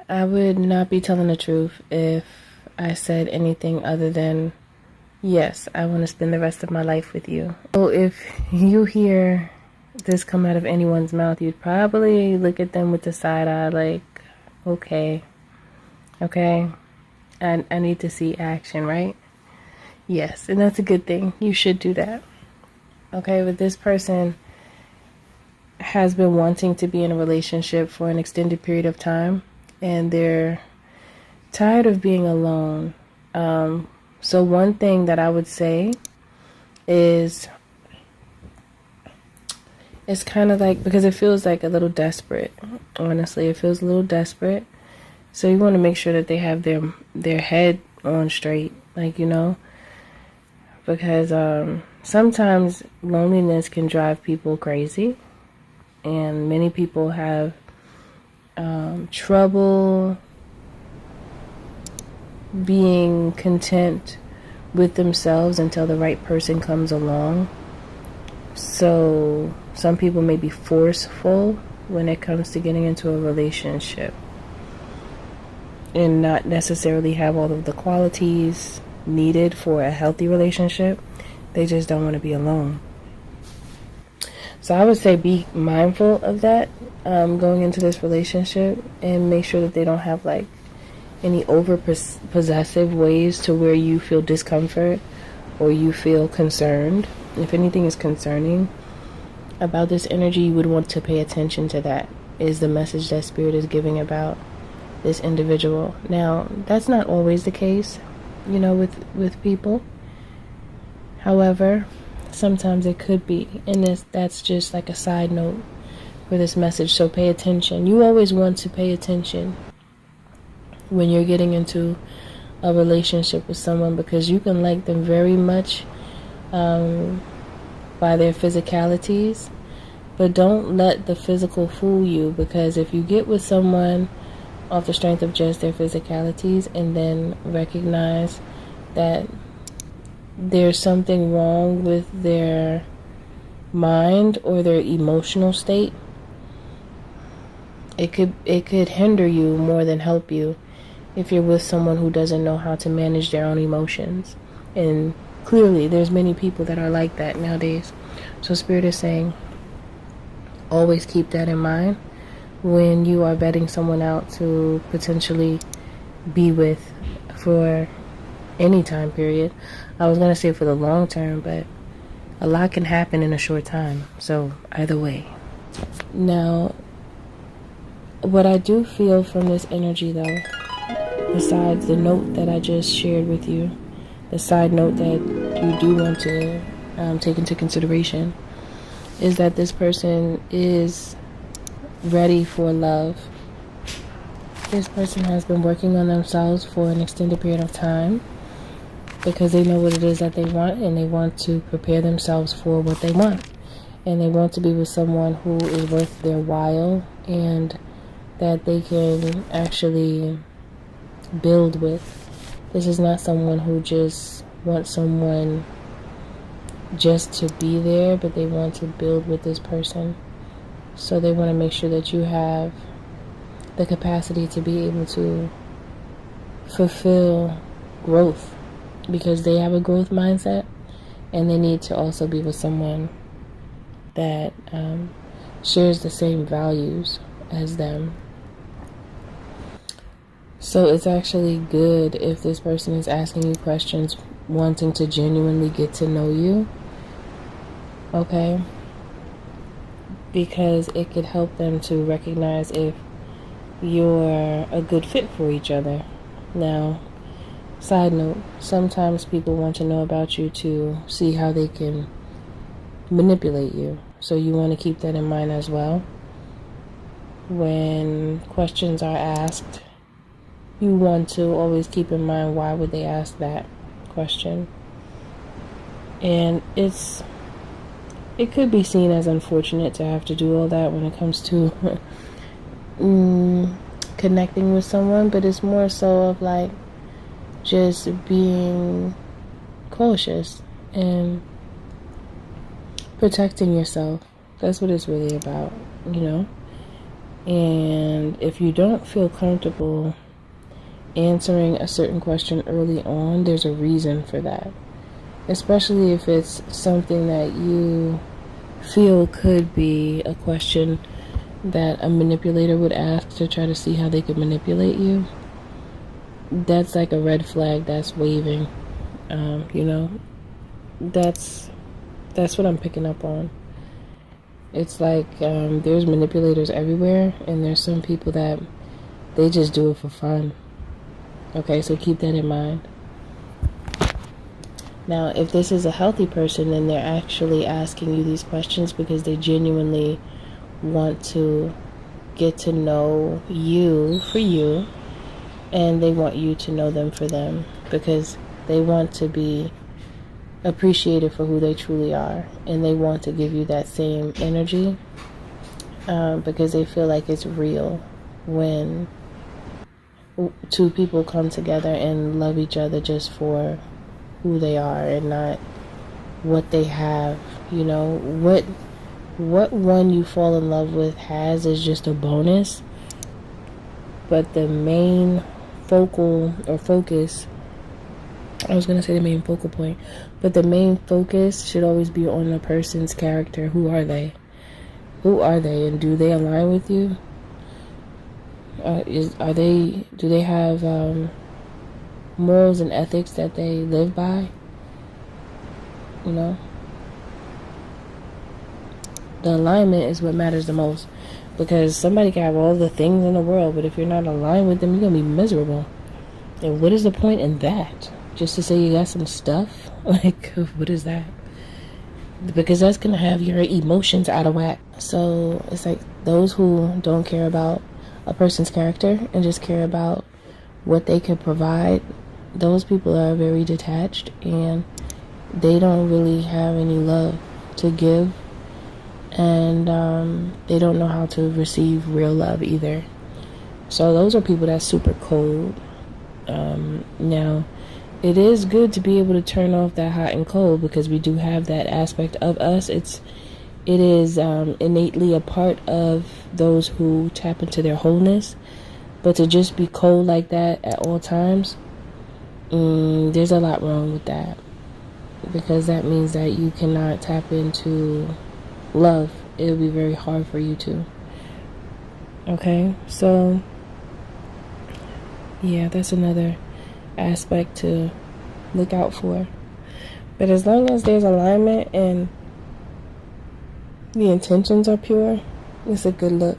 I would not be telling the truth if I said anything other than, yes, I want to spend the rest of my life with you. So if you hear this come out of anyone's mouth, you'd probably look at them with the side eye like, okay, I need to see action, right? Yes, and that's a good thing. You should do that. Okay, but this person has been wanting to be in a relationship for an extended period of time, and they're tired of being alone. So one thing that I would say is, it's kind of like, because it feels like a little desperate. Honestly, it feels a little desperate. So you want to make sure that they have their head on straight, like, because sometimes loneliness can drive people crazy, and many people have trouble being content with themselves until the right person comes along. So some people may be forceful when it comes to getting into a relationship and not necessarily have all of the qualities needed for a healthy relationship. They just don't want to be alone. So I would say be mindful of that going into this relationship, and make sure that they don't have like any over possessive ways to where you feel discomfort or you feel concerned. If anything is concerning about this energy, you would want to pay attention to that, is the message that Spirit is giving about this individual. Now, that's not always the case, with people. However, sometimes it could be, and that's just like a side note for this message. So pay attention. You always want to pay attention when you're getting into a relationship with someone, because you can like them very much by their physicalities, but don't let the physical fool you, because if you get with someone off the strength of just their physicalities and then recognize that there's something wrong with their mind or their emotional state, it could hinder you more than help you if you're with someone who doesn't know how to manage their own emotions. And clearly there's many people that are like that nowadays. So Spirit is saying, always keep that in mind when you are vetting someone out to potentially be with for any time period. I was going to say for the long term, but a lot can happen in a short time. So either way. Now, what I do feel from this energy though, besides the note that I just shared with you, the side note that you do want to take into consideration, is that this person is ready for love. This person has been working on themselves for an extended period of time because they know what it is that they want, and they want to prepare themselves for what they want. And they want to be with someone who is worth their while and that they can actually build with. This is not someone who just wants someone just to be there, but they want to build with this person. So they want to make sure that you have the capacity to be able to fulfill growth, because they have a growth mindset, and they need to also be with someone that shares the same values as them. So it's actually good if this person is asking you questions, wanting to genuinely get to know you, okay? Because it could help them to recognize if you're a good fit for each other. Now, side note, sometimes people want to know about you to see how they can manipulate you. So you want to keep that in mind as well. When questions are asked, you want to always keep in mind, why would they ask that question? And it could be seen as unfortunate to have to do all that when it comes to connecting with someone, but it's more so of like just being cautious and protecting yourself. That's what it's really about, And if you don't feel comfortable answering a certain question early on, there's a reason for that. Especially if it's something that you feel could be a question that a manipulator would ask to try to see how they could manipulate you. That's like a red flag that's waving. That's what I'm picking up on. It's like there's manipulators everywhere, and there's some people that they just do it for fun. Okay, so keep that in mind. Now, if this is a healthy person, then they're actually asking you these questions because they genuinely want to get to know you for you, and they want you to know them for them, because they want to be appreciated for who they truly are, and they want to give you that same energy because they feel like it's real when two people come together and love each other just for who they are and not what they have. What one you fall in love with has is just a bonus, but the main focus, I was going to say the main focal point, but the main focus should always be on the person's character. Who are they? And do they align with you? Do they have morals and ethics that they live by? The alignment is what matters the most, because somebody can have all the things in the world, but if you're not aligned with them, you're going to be miserable. And what is the point in that? Just to say you got some stuff? Like, what is that? Because that's going to have your emotions out of whack. So it's like those who don't care about a person's character and just care about what they can provide, those people are very detached, and they don't really have any love to give, and they don't know how to receive real love either. So those are people that's super cold. Now, it is good to be able to turn off that hot and cold, because we do have that aspect of us. It is innately a part of those who tap into their wholeness. But to just be cold like that at all times, there's a lot wrong with that, because that means that you cannot tap into love. It'll be very hard for you to. Okay, so yeah, that's another aspect to look out for. But as long as there's alignment and the intentions are pure, it's a good look.